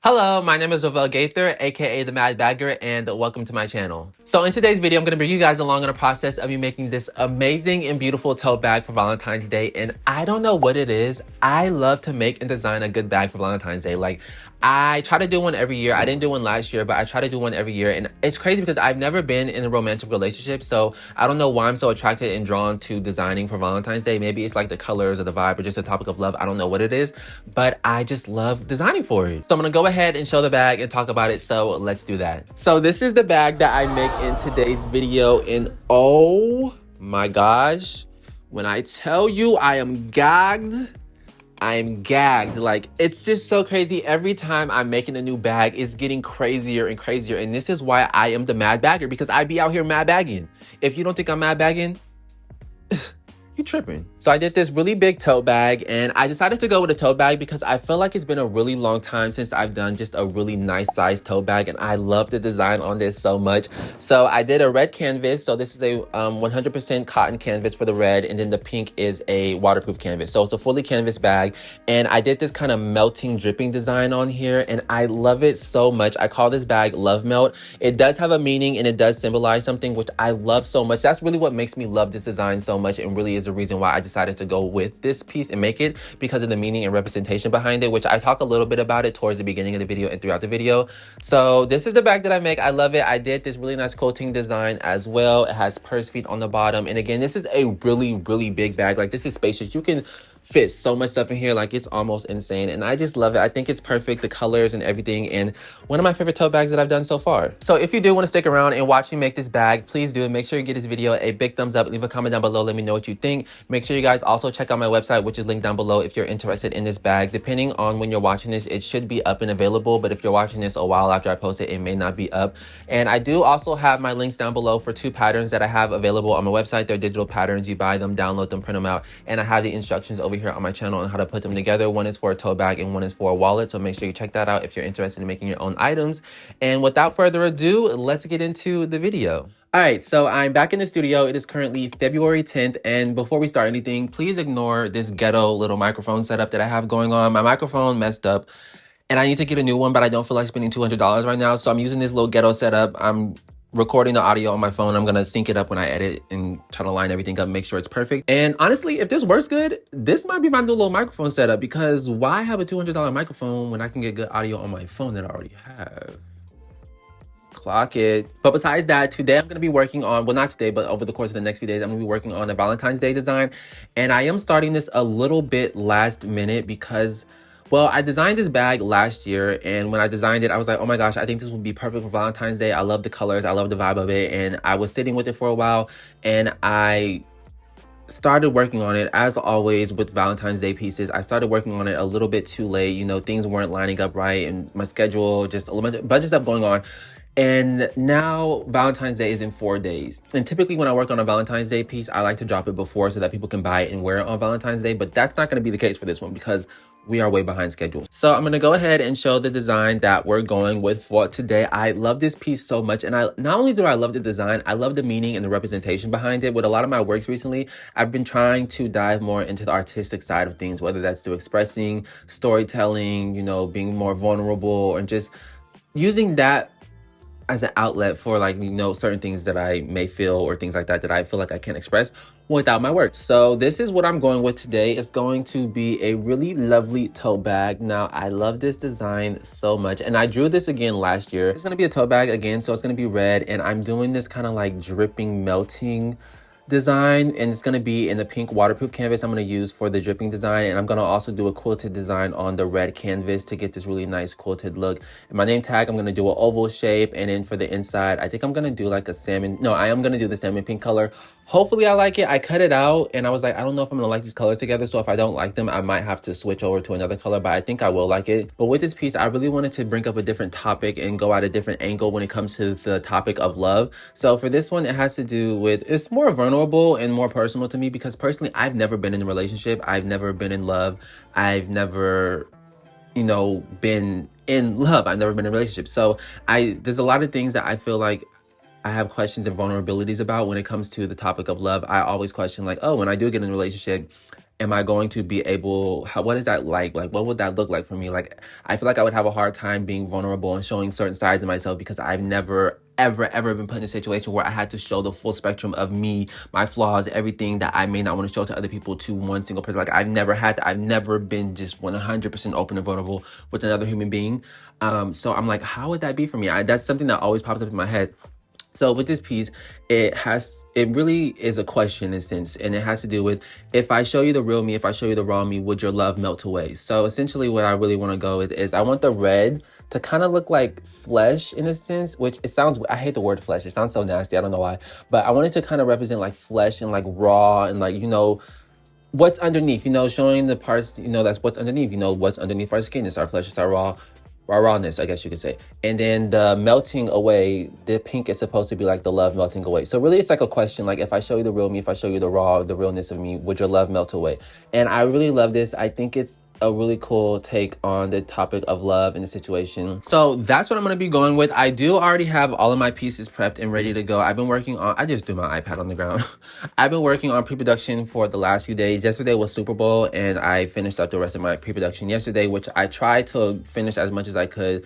Hello, my name is Ravel Gaither, aka the Mad Bagger, and welcome to my channel. So in today's video, I'm going to bring you guys along on a process of me making this amazing and beautiful tote bag for Valentine's Day. And I don't know what it is. I love to make and design a good bag for Valentine's Day. Like, I try to do one every year. I didn't do one last year, but I try to do one every year. And it's crazy because I've never been in a romantic relationship. So I don't know why I'm so attracted and drawn to designing for Valentine's Day. Maybe it's like the colors or the vibe or just the topic of love. I don't know what it is, but I just love designing for it. So I'm gonna go ahead and show the bag and talk about it. So let's do that. So this is the bag that I make in today's video. And oh my gosh, when I tell you I am gagged, I'm gagged. Like, it's just so crazy. Every time I'm making a new bag, it's getting crazier and crazier. And this is why I am the mad bagger, because I be out here mad bagging. If you don't think I'm mad bagging, you tripping. So I did this really big tote bag, and I decided to go with a tote bag because I feel like it's been a really long time since I've done just a really nice size tote bag, and I love the design on this so much. So I did a red canvas. So this is a 100% cotton canvas for the red, and then the pink is a waterproof canvas. So it's a fully canvas bag, and I did this kind of melting dripping design on here, and I love it so much. I call this bag Love Melt. It does have a meaning, and it does symbolize something, which I love so much. That's really what makes me love this design so much, and really is the reason why I decided to go with this piece and make it, because of the meaning and representation behind it, which I talk a little bit about it towards the beginning of the video and throughout the video. So this is the bag that I make. I love it. I did this really nice quilting design as well. It has purse feet on the bottom. And again, this is a really, really big bag. Like, this is spacious. You can fit so much stuff in here. Like, it's almost insane. And I just love it. I think it's perfect, the colors and everything. And one of my favorite tote bags that I've done so far. So if you do want to stick around and watch me make this bag, please do. Make sure you give this video a big thumbs up. Leave a comment down below. Let me know what you think. Make sure you guys also check out my website, which is linked down below if you're interested in this bag. Depending on when you're watching this, it should be up and available. But if you're watching this a while after I post it, it may not be up. And I do also have my links down below for 2 patterns that I have available on my website. They're digital patterns. You buy them, download them, print them out. And I have the instructions over here on my channel on how to put them together. One is for a tote bag and one is for a wallet. So make sure you check that out if you're interested in making your own items. And without further ado, let's get into the video. All right, so I'm back in the studio. It is currently February 10th, and before we start anything, please ignore this ghetto little microphone setup that I have going on. My microphone messed up, and I need to get a new one, but I don't feel like spending $200 right now, so I'm using this little ghetto setup. I'm recording the audio on my phone. I'm gonna sync it up when I edit and try to line everything up, make sure it's perfect. And honestly, if this works good, this might be my new little microphone setup, because why have a $200 microphone when I can get good audio on my phone that I already have? Clock it. But besides that, today I'm going to be working on, well, not today, but over the course of the next few days, I'm going to be working on a Valentine's Day design. And I am starting this a little bit last minute because, well, I designed this bag last year, and when I designed it, I was like, oh my gosh, I think this would be perfect for Valentine's Day. I love the colors. I love the vibe of it. And I was sitting with it for a while, and I started working on it. As always with Valentine's Day pieces, I started working on it a little bit too late. You know, things weren't lining up right, and my schedule, just a bunch of stuff going on. And now Valentine's Day is in 4 days. And typically when I work on a Valentine's Day piece, I like to drop it before so that people can buy it and wear it on Valentine's Day. But that's not going to be the case for this one because we are way behind schedule. So I'm going to go ahead and show the design that we're going with for today. I love this piece so much. And not only do I love the design, I love the meaning and the representation behind it. With a lot of my works recently, I've been trying to dive more into the artistic side of things, whether that's through expressing, storytelling, you know, being more vulnerable, and just using that as an outlet for, like, you know, certain things that I may feel or things like that that I feel like I can't express without my work. So this is what I'm going with today. It's going to be a really lovely tote bag. Now, I love this design so much, and I drew this again last year. It's going to be a tote bag again, so it's going to be red, and I'm doing this kind of like dripping, melting design, and it's going to be in the pink waterproof canvas I'm going to use for the dripping design. And I'm going to also do a quilted design on the red canvas to get this really nice quilted look. And my name tag, I'm going to do an oval shape, and then for the inside, I think I'm going to do like a salmon. No, I am going to do the salmon pink color. Hopefully I like it. I cut it out, and I was like, I don't know if I'm going to like these colors together, so if I don't like them, I might have to switch over to another color, but I think I will like it. But with this piece, I really wanted to bring up a different topic and go at a different angle when it comes to the topic of love. So for this one, it has to do with, it's more vulnerable and more personal to me, because personally, I've never been in a relationship. I've never been in love. I've never, you know, been in love. I've never been in a relationship. So there's a lot of things that I feel like I have questions and vulnerabilities about when it comes to the topic of love. I always question, like, oh, when I do get in a relationship, am I going to be able, what is that like? Like, what would that look like for me? Like, I feel like I would have a hard time being vulnerable and showing certain sides of myself because I've never, ever been put in a situation where I had to show the full spectrum of me, my flaws, everything that I may not want to show to other people to one single person. Like, I've never had that. I've never been just 100% open and vulnerable with another human being. So I'm like, how would that be for me? That's something that always pops up in my head. So with this piece, it really is a question in a sense, and it has to do with, if I show you the real me, if I show you the raw me, would your love melt away? So essentially what I really want to go with is, I want the red to kind of look like flesh in a sense, which it sounds, I hate the word flesh. It sounds so nasty. I don't know why, but I want it to kind of represent like flesh and like raw and like, what's underneath, showing the parts, that's what's underneath, what's underneath our skin is our flesh, is our rawness, I guess you could say. And then the melting away, the pink is supposed to be like the love melting away. So really it's like a question, like, if I show you the real me, if I show you the realness of me, would your love melt away? And I really love this. I think it's a really cool take on the topic of love in the situation. So that's what I'm going to be going with. I do already have all of my pieces prepped and ready to go. I've been working on, I just threw my iPad on the ground. I've been working on pre-production for the last few days. Yesterday was Super Bowl, and I finished up the rest of my pre-production yesterday, which I tried to finish as much as I could.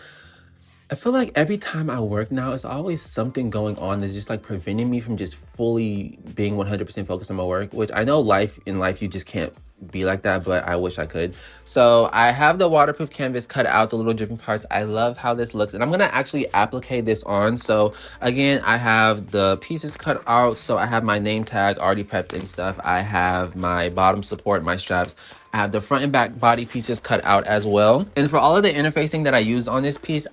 I feel like every time I work now, it's always something going on that's just like preventing me from just fully being 100% focused on my work, which I know in life, you just can't be like that, but I wish I could. So I have the waterproof canvas cut out, the little dripping parts. I love how this looks, and I'm gonna actually applique this on. So again, I have the pieces cut out. So I have my name tag already prepped and stuff. I have my bottom support, my straps. I have the front and back body pieces cut out as well. And for all of the interfacing that I used on this piece,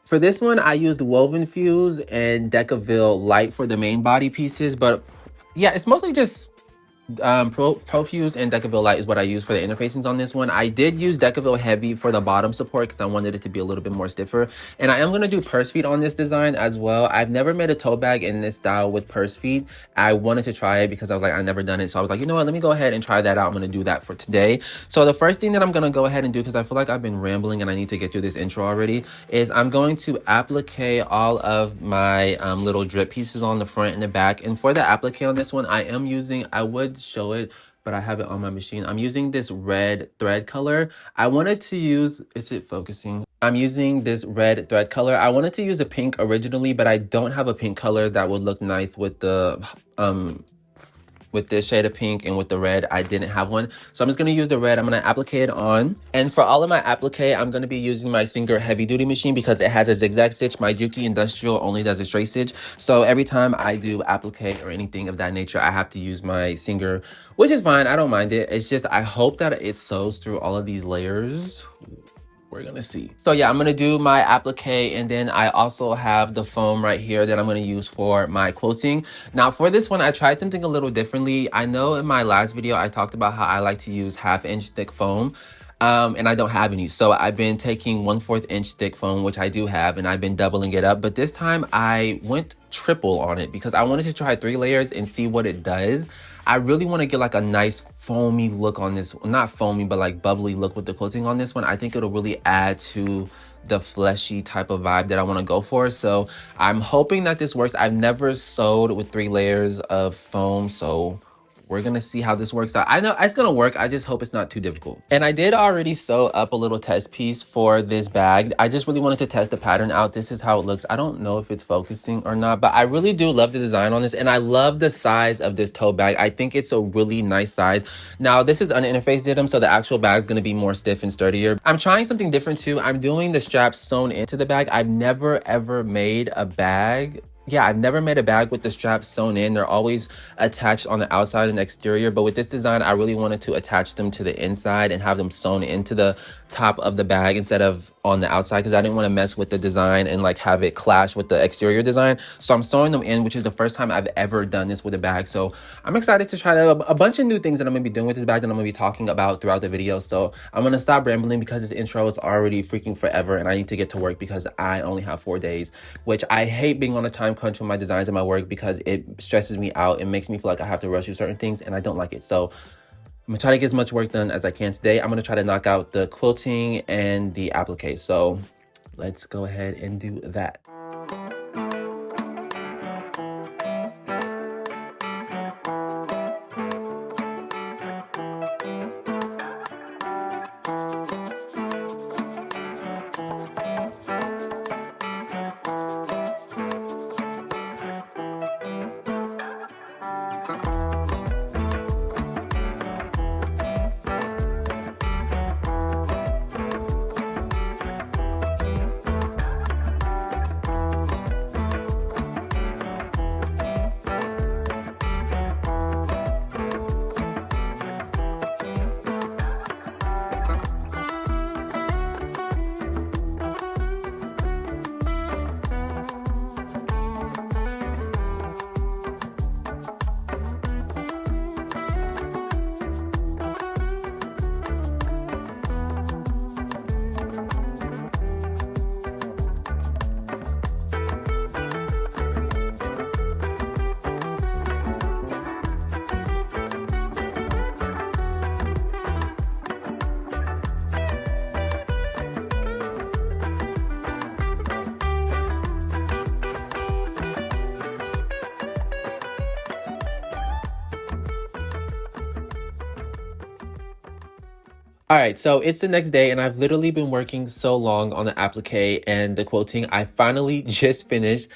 for this one, I used Woven Fuse and Decaville Light for the main body pieces. But yeah, it's mostly just Profuse and Decaville Light is what I use for the interfacings on this one. I did use Decaville Heavy for the bottom support because I wanted it to be a little bit more stiffer. And I am going to do purse feet on this design as well. I've never made a tote bag in this style with purse feet. I wanted to try it because I was like, I've never done it. So I was like, you know what, let me go ahead and try that out. I'm going to do that for today. So the first thing that I'm going to go ahead and do, because I feel like I've been rambling and I need to get through this intro already, is I'm going to applique all of my little drip pieces on the front and the back. And for the applique on this one, I would show it, but I have it on my machine. I'm using this red thread color. I wanted to use, is it focusing? I'm using this red thread color. I wanted to use a pink originally, but I don't have a pink color that would look nice with the with this shade of pink and with the red. I didn't have one, so I'm just going to use the red. I'm going to applique it on, and for all of my applique, I'm going to be using my Singer heavy duty machine because it has a zigzag stitch. My Juki Industrial only does a straight stitch, so every time I do applique or anything of that nature, I have to use my Singer, which is fine. I don't mind it. It's just I hope that it sews through all of these layers. We're gonna see. So yeah, I'm gonna do my applique, and then I also have the foam right here that I'm gonna use for my quilting. Now for this one, I tried something a little differently. I know in my last video, I talked about how I like to use 1/2 inch thick foam. And I don't have any. So I've been taking 1/4 inch thick foam, which I do have, and I've been doubling it up. But this time I went triple on it because I wanted to try 3 layers and see what it does. I really want to get like a nice foamy look on this, not foamy, but like bubbly look with the quilting on this one. I think it'll really add to the fleshy type of vibe that I want to go for. So I'm hoping that this works. I've never sewed with 3 layers of foam, so we're gonna see how this works out. I know it's gonna work. I just hope it's not too difficult. And I did already sew up a little test piece for this bag. I just really wanted to test the pattern out. This is how it looks. I don't know if it's focusing or not, but I really do love the design on this, and I love the size of this tote bag. I think it's a really nice size. Now, this is uninterfaced denim, so the actual bag is gonna be more stiff and sturdier. I'm trying something different too. I'm doing the straps sewn into the bag. I've never ever made a bag. Yeah, I've never made a bag with the straps sewn in. They're always attached on the outside and exterior. But with this design, I really wanted to attach them to the inside and have them sewn into the top of the bag instead of on the outside, because I didn't want to mess with the design and like have it clash with the exterior design. So I'm sewing them in, which is the first time I've ever done this with a bag. So I'm excited to try a bunch of new things that I'm going to be doing with this bag that I'm going to be talking about throughout the video. So I'm going to stop rambling because this intro is already freaking forever and I need to get to work because I only have 4 days, which I hate being on a time crunch with my designs and my work because it stresses me out. It makes me feel like I have to rush through certain things and I don't like it. So I'm gonna try to get as much work done as I can today. I'm gonna try to knock out the quilting and the applique. So let's go ahead and do that. All right, so it's the next day, and I've literally been working so long on the applique and the quilting. I finally just finished.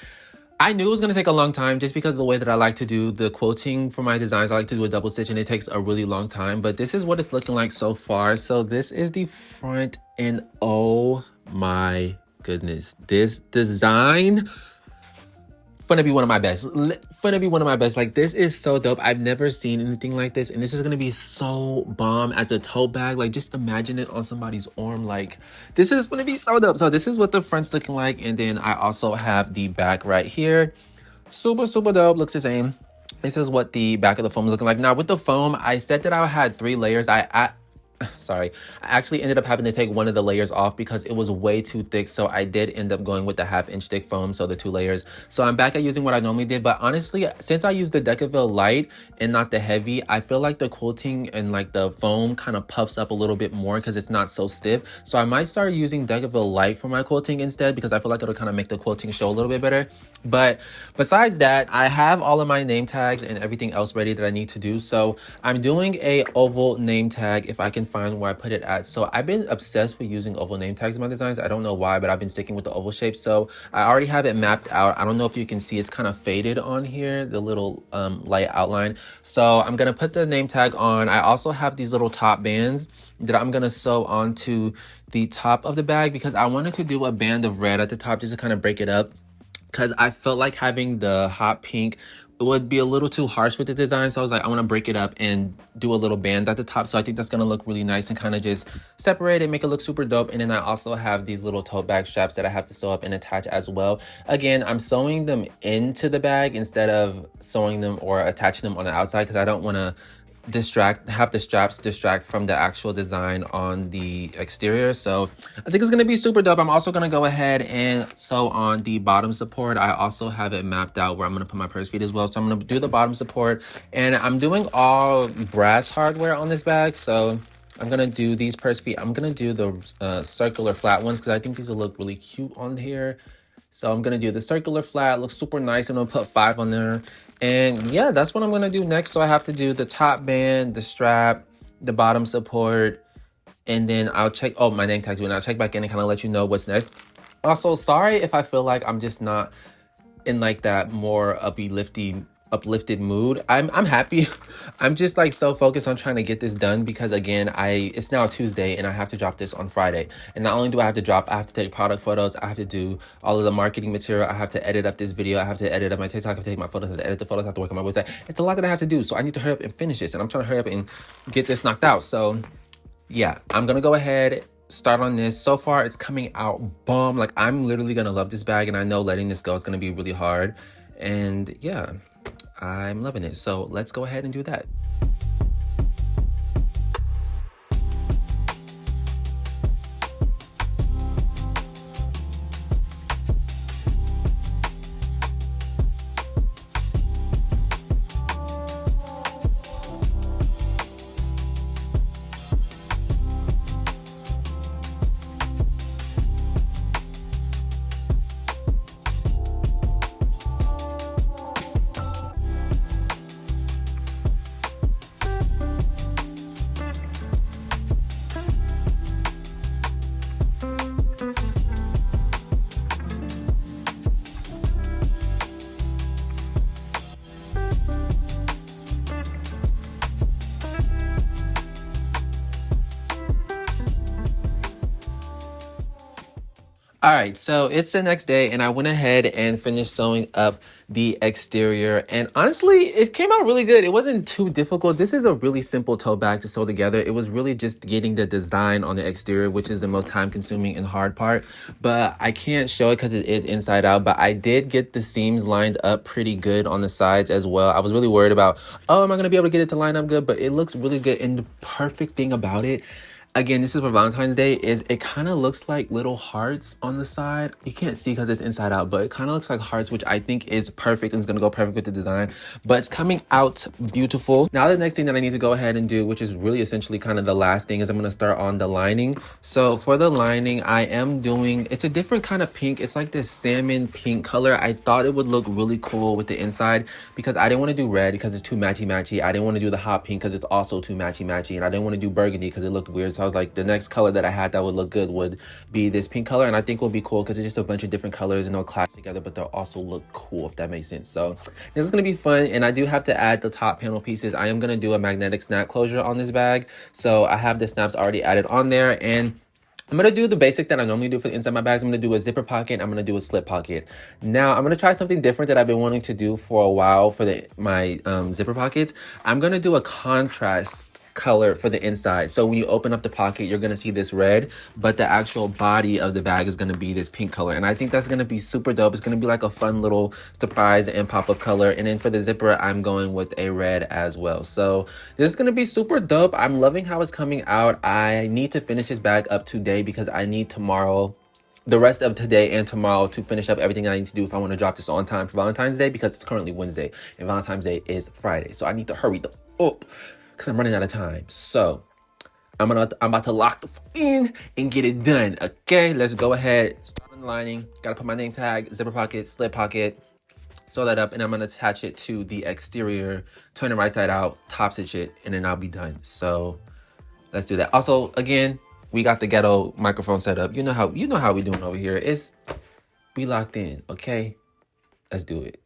I knew it was gonna take a long time just because of the way that I like to do the quilting for my designs. I like to do a double stitch and it takes a really long time, but this is what it's looking like so far. So this is the front, and oh my goodness, this design gonna be one of my best. Gonna be one of my best. Like, this is so dope. I've never seen anything like this, and this is gonna be so bomb as a tote bag. Like, just imagine it on somebody's arm. Like, this is gonna be so dope. So this is what the front's looking like, and then I also have the back right here. Super dope. Looks the same. This is what the back of the foam is looking like. Now with the foam, I said that I had 3 layers. Sorry, I actually ended up having to take one of the layers off because it was way too thick. So I did end up going with the 1/2 inch thick foam, so the 2 layers. So I'm back at using what I normally did, but honestly, since I used the Decaville light and not the heavy, I feel like the quilting and like the foam kind of puffs up a little bit more because it's not so stiff. So I might start using Decaville light for my quilting instead, because I feel like it'll kind of make the quilting show a little bit better. But besides that, I have all of my name tags and everything else ready that I need to do. So I'm doing a oval name tag if I can find where I put it at. So I've been obsessed with using oval name tags in my designs. I don't know why, but I've been sticking with the oval shape. So I already have it mapped out. I don't know if you can see, it's kind of faded on here, the little light outline. So I'm gonna put the name tag on. I also have these little top bands that I'm gonna sew onto the top of the bag because I wanted to do a band of red at the top just to kind of break it up, because I felt like having the hot pink would be a little too harsh with the design. So I was like, I want to break it up and do a little band at the top. So I think that's going to look really nice and kind of just separate it, make it look super dope. And then I also have these little tote bag straps that I have to sew up and attach as well. Again, I'm sewing them into the bag instead of sewing them or attaching them on the outside, because I don't want to have the straps distract from the actual design on the exterior. So I think it's going to be super dope. I'm also going to go ahead and sew on the bottom support. I also have it mapped out where I'm going to put my purse feet as well. So I'm going to do the bottom support, and I'm doing all brass hardware on this bag. So I'm going to do these purse feet. I'm going to do the circular flat ones because I think these will look really cute on here. So I'm going to do the circular flat, looks super nice. I'm going to put 5 on there. And yeah, that's what I'm going to do next. So I have to do the top band, the strap, the bottom support, and then I'll check, oh, my name tag's, and I'll check back in and kind of let you know what's next. Also, sorry if I feel like I'm just not in like that more uplifted mood. I'm happy. I'm just like so focused on trying to get this done because again, it's now Tuesday and I have to drop this on Friday. And not only do I have to drop, I have to take product photos, I have to do all of the marketing material, I have to edit up this video, I have to edit up my TikTok, I have to take my photos, I have to edit the photos, I have to work on my website. It's a lot that I have to do. So I need to hurry up and finish this, and I'm trying to hurry up and get this knocked out. So yeah, I'm gonna go ahead, start on this. So far it's coming out bomb. Like, I'm literally gonna love this bag, and I know letting this go is gonna be really hard. And yeah, I'm loving it. So let's go ahead and do that. All right, so it's the next day and I went ahead and finished sewing up the exterior, and honestly, it came out really good. It wasn't too difficult. This is a really simple tote bag to sew together. It was really just getting the design on the exterior, which is the most time consuming and hard part, but I can't show it because it is inside out. But I did get the seams lined up pretty good on the sides as well. I was really worried about, oh, am I gonna be able to get it to line up good? But it looks really good, and the perfect thing about it, again, this is for Valentine's Day, is it kind of looks like little hearts on the side. You can't see because it's inside out, but it kind of looks like hearts, which I think is perfect and it's going to go perfect with the design. But it's coming out beautiful. Now, the next thing that I need to go ahead and do, which is really essentially kind of the last thing, is I'm going to start on the lining. So for the lining, I am doing, it's a different kind of pink. It's like this salmon pink color. I thought it would look really cool with the inside because I didn't want to do red because it's too matchy-matchy. I didn't want to do the hot pink because it's also too matchy-matchy. And I didn't want to do burgundy because it looked weird. So I was like, the next color that I had that would look good would be this pink color, and I think will be cool because it's just a bunch of different colors and they'll clash together, but they'll also look cool, if that makes sense. So it's gonna be fun. And I do have to add the top panel pieces. I am gonna do a magnetic snap closure on this bag, so I have the snaps already added on there, and I'm going to do the basic that I normally do for the inside of my bags. I'm going to do a zipper pocket. I'm going to do a slip pocket. Now, I'm going to try something different that I've been wanting to do for a while for my zipper pockets. I'm going to do a contrast color for the inside. So when you open up the pocket, you're going to see this red, but the actual body of the bag is going to be this pink color. And I think that's going to be super dope. It's going to be like a fun little surprise and pop-up color. And then for the zipper, I'm going with a red as well. So this is going to be super dope. I'm loving how it's coming out. I need to finish this bag up today because I need the rest of today and tomorrow to finish up everything I need to do if I want to drop this on time for Valentine's Day, because it's currently Wednesday and Valentine's Day is Friday. So I need to hurry up because I'm running out of time. So I'm about to lock the in and get it done. Okay, let's go ahead. Start on the lining. Gotta put my name tag, zipper pocket, slip pocket, sew that up, and I'm gonna attach it to the exterior, turn it right side out, top stitch it, and then I'll be done. So let's do that. Also, again, we got the ghetto microphone set up. You know how we doing over here. We locked in. Okay, let's do it.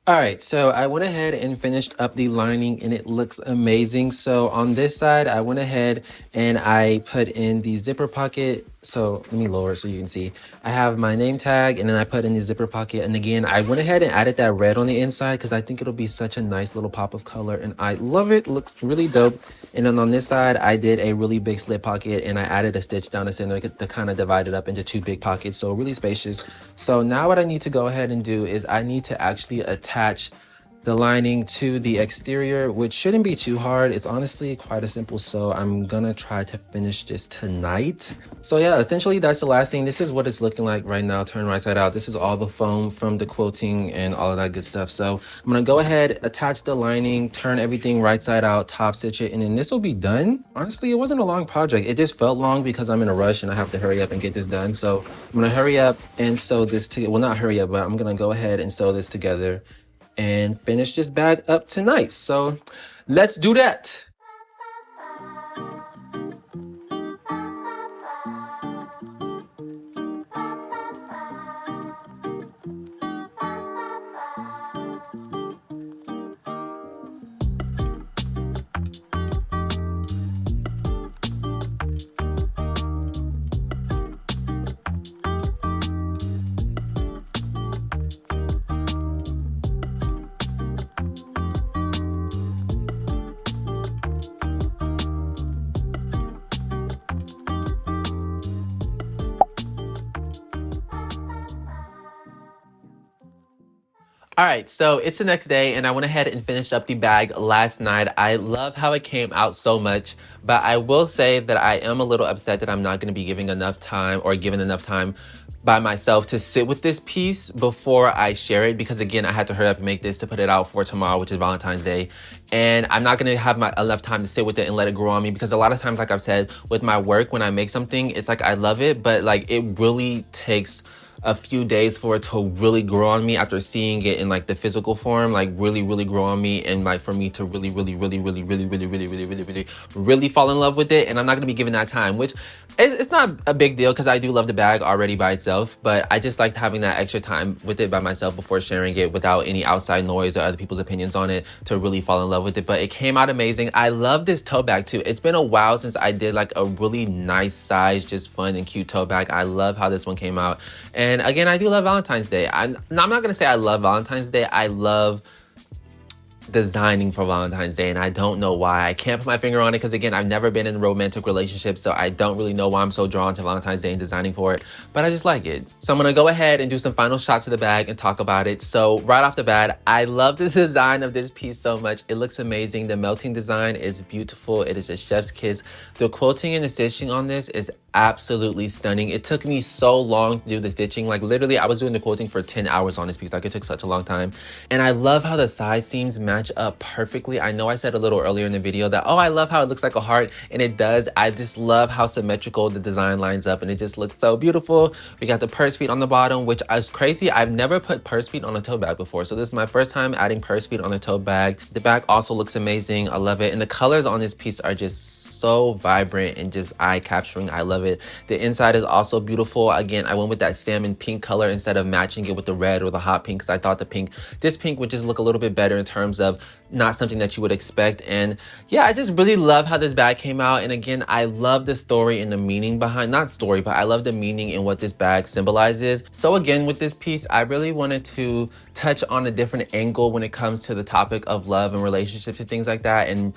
All right, so I went ahead and finished up the lining and it looks amazing. So on this side, I went ahead and I put in the zipper pocket. So let me lower it so you can see. I have my name tag and then I put in the zipper pocket. And again, I went ahead and added that red on the inside because I think it'll be such a nice little pop of color and I love it. Looks really dope. And then on this side, I did a really big slip pocket and I added a stitch down the center to kind of divide it up into two big pockets. So really spacious. So now what I need to go ahead and do is I need to actually attach the lining to the exterior, which shouldn't be too hard. It's honestly quite a simple sew. I'm gonna try to finish this tonight. So yeah, essentially that's the last thing. This is what it's looking like right now, turn right side out. This is all the foam from the quilting and all of that good stuff. So I'm gonna go ahead, attach the lining, turn everything right side out, top stitch it, and then this will be done. Honestly, it wasn't a long project. It just felt long because I'm in a rush and I have to hurry up and get this done. So I'm gonna hurry up and sew this together. Well, not hurry up, but I'm gonna go ahead and sew this together and finish this bag up tonight. So let's do that. All right, so it's the next day and I went ahead and finished up the bag last night. I love how it came out so much, but I will say that I am a little upset that I'm not going to be given enough time by myself to sit with this piece before I share it, because again, I had to hurry up and make this to put it out for tomorrow, which is Valentine's Day. And I'm not going to have enough time to sit with it and let it grow on me, because a lot of times, like I've said, with my work, when I make something, it's like I love it, but like it really takes a few days for it to really grow on me after seeing it in like the physical form, like really grow on me, and like for me to really fall in love with it. And I'm not gonna be given that time, which it's not a big deal because I do love the bag already by itself, but I just liked having that extra time with it by myself before sharing it without any outside noise or other people's opinions on it to really fall in love with it. But it came out amazing. I love this tote bag too. It's been a while since I did like a really nice size, just fun and cute tote bag. I love how this one came out. And again, I do love Valentine's Day. I'm not going to say I love Valentine's Day. I love designing for Valentine's Day, and I don't know why. I can't put my finger on it because, again, I've never been in a romantic relationship, so I don't really know why I'm so drawn to Valentine's Day and designing for it, but I just like it. So I'm gonna go ahead and do some final shots of the bag and talk about it. So right off the bat, I love the design of this piece so much. It looks amazing. The melting design is beautiful. It is a chef's kiss. The quilting and the stitching on this is absolutely stunning. It took me so long to do the stitching. Like, literally, I was doing the quilting for 10 hours on this piece. Like, it took such a long time. And I love how the side seams match up perfectly. I know I said a little earlier in the video that, oh, I love how it looks like a heart, and it does. I just love how symmetrical the design lines up, and it just looks so beautiful. We got the purse feet on the bottom, which is crazy. I've never put purse feet on a tote bag before, so this is my first time adding purse feet on a tote bag. The bag also looks amazing. I love it. And the colors on this piece are just so vibrant and just eye-capturing. I love it. The inside is also beautiful. Again, I went with that salmon pink color instead of matching it with the red or the hot pink, because I thought this pink would just look a little bit better in terms of not something that you would expect. And yeah, I just really love how this bag came out. And again, I love the story and the meaning behind, not story, but I love the meaning in what this bag symbolizes. So again, with this piece, I really wanted to touch on a different angle when it comes to the topic of love and relationships and things like that, and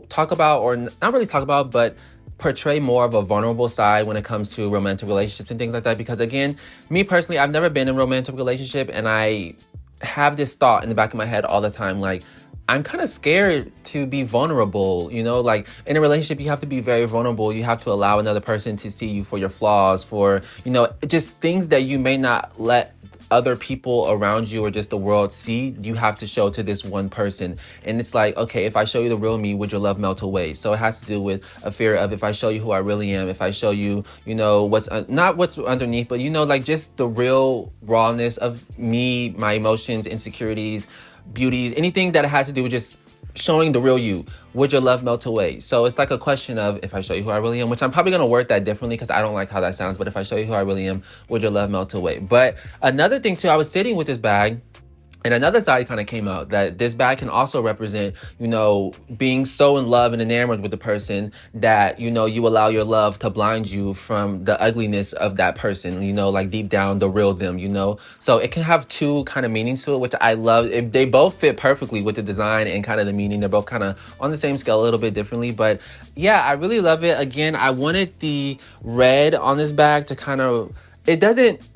talk about, or not really talk about, but portray more of a vulnerable side when it comes to romantic relationships and things like that. Because again, me personally, I've never been in a romantic relationship, and I have this thought in the back of my head all the time, like, I'm kind of scared to be vulnerable, you know, like in a relationship, you have to be very vulnerable. You have to allow another person to see you for your flaws, for, you know, just things that you may not let other people around you or just the world see. You have to show to this one person. And it's like, okay, if I show you the real me, would your love melt away? So it has to do with a fear of, if I show you who I really am, if I show you, you know, what's not what's underneath, but, you know, like just the real rawness of me, my emotions, insecurities, beauties, anything that has to do with just showing the real you, would your love melt away? So it's like a question of, if I show you who I really am, which I'm probably going to word that differently because I don't like how that sounds, but if I show you who I really am, would your love melt away? But another thing too, I was sitting with this bag, and another side kind of came out that this bag can also represent, you know, being so in love and enamored with the person that, you know, you allow your love to blind you from the ugliness of that person, you know, like deep down, the real them, you know. So it can have two kind of meanings to it, which I love. They both fit perfectly with the design and kind of the meaning. They're both kind of on the same scale a little bit differently. But yeah, I really love it. Again, I wanted the red on this bag to kind of, it doesn't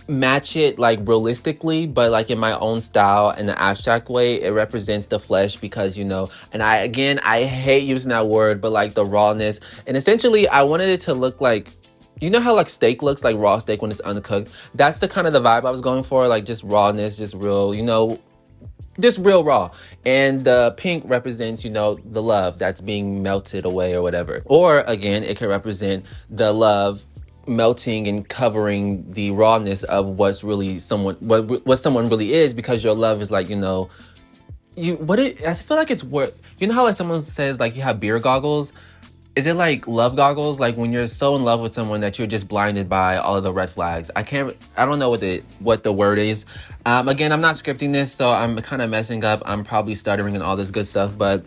match it like realistically, but like in my own style, in the abstract way, it represents the flesh, because, you know, and I hate using that word, but like the rawness. And essentially I wanted it to look like, you know how like steak looks, like raw steak when it's uncooked? That's the kind of the vibe I was going for, like just rawness, just real, you know, just real raw. And the pink represents, you know, the love that's being melted away or whatever. Or again, it could represent the love melting and covering the rawness of what's really what someone really is, because your love is like, you know, I feel like it's what, you know how like someone says like you have beer goggles? Is it like love goggles? Like when you're so in love with someone that you're just blinded by all of the red flags. I don't know what the word is. Again, I'm not scripting this, so I'm kind of messing up. I'm probably stuttering and all this good stuff, but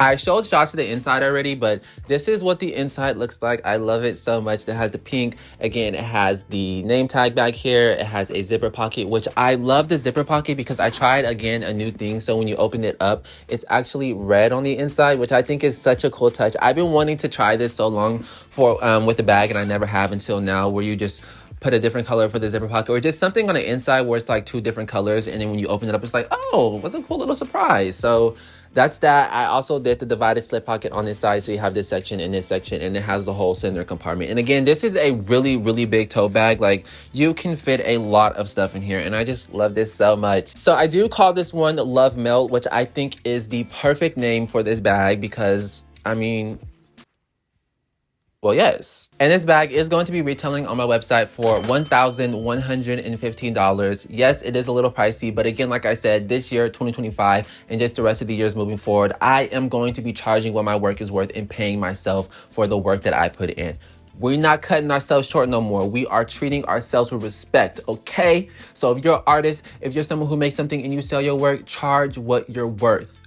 I showed shots of the inside already, but this is what the inside looks like. I love it so much. It has the pink. Again, it has the name tag back here. It has a zipper pocket, which I love the zipper pocket because I tried, again, a new thing. So when you open it up, it's actually red on the inside, which I think is such a cool touch. I've been wanting to try this so long with the bag, and I never have until now, where you just put a different color for the zipper pocket, or just something on the inside where it's like two different colors, and then when you open it up, it's like, oh, what's a cool little surprise. So that's that. I also did the divided slip pocket on this side, so you have this section and this section, and it has the whole center compartment. And again, this is a really, really big tote bag. Like, you can fit a lot of stuff in here, and I just love this so much. So I do call this one Love Melt, which I think is the perfect name for this bag because, I mean, well, yes. And this bag is going to be retailing on my website for $1,115. Yes, it is a little pricey, but again, like I said, this year, 2025, and just the rest of the years moving forward, I am going to be charging what my work is worth and paying myself for the work that I put in. We're not cutting ourselves short no more. We are treating ourselves with respect, okay? So if you're an artist, if you're someone who makes something and you sell your work, charge what you're worth.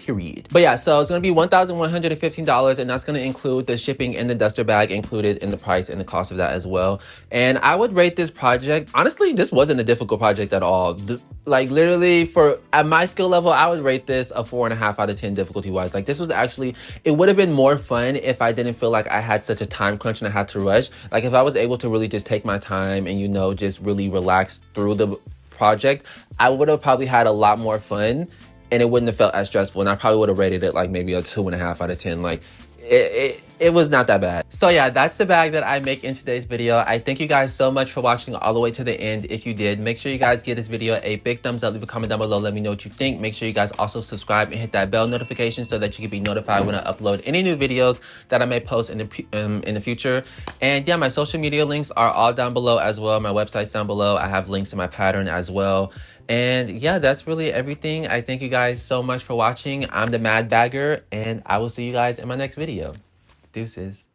period. But yeah, so it's gonna be $1,115, and that's gonna include the shipping and the duster bag included in the price and the cost of that as well. And I would rate this project, honestly, this wasn't a difficult project at all. Like literally for at my skill level, I would rate this a 4.5 out of 10 difficulty wise. Like this was actually, it would have been more fun if I didn't feel like I had such a time crunch and I had to rush. Like if I was able to really just take my time and, you know, just really relax through the project, I would have probably had a lot more fun and it wouldn't have felt as stressful. And I probably would have rated it like maybe a 2.5 out of 10. Like it was not that bad. So yeah, that's the bag that I make in today's video. I thank you guys so much for watching all the way to the end. If you did, make sure you guys give this video a big thumbs up, leave a comment down below, let me know what you think. Make sure you guys also subscribe and hit that bell notification so that you can be notified when I upload any new videos that I may post in the future. And yeah, my social media links are all down below as well. My website's down below. I have links to my pattern as well. And yeah, that's really everything. I thank you guys so much for watching. I'm the Mad Bagger, and I will see you guys in my next video. Deuces.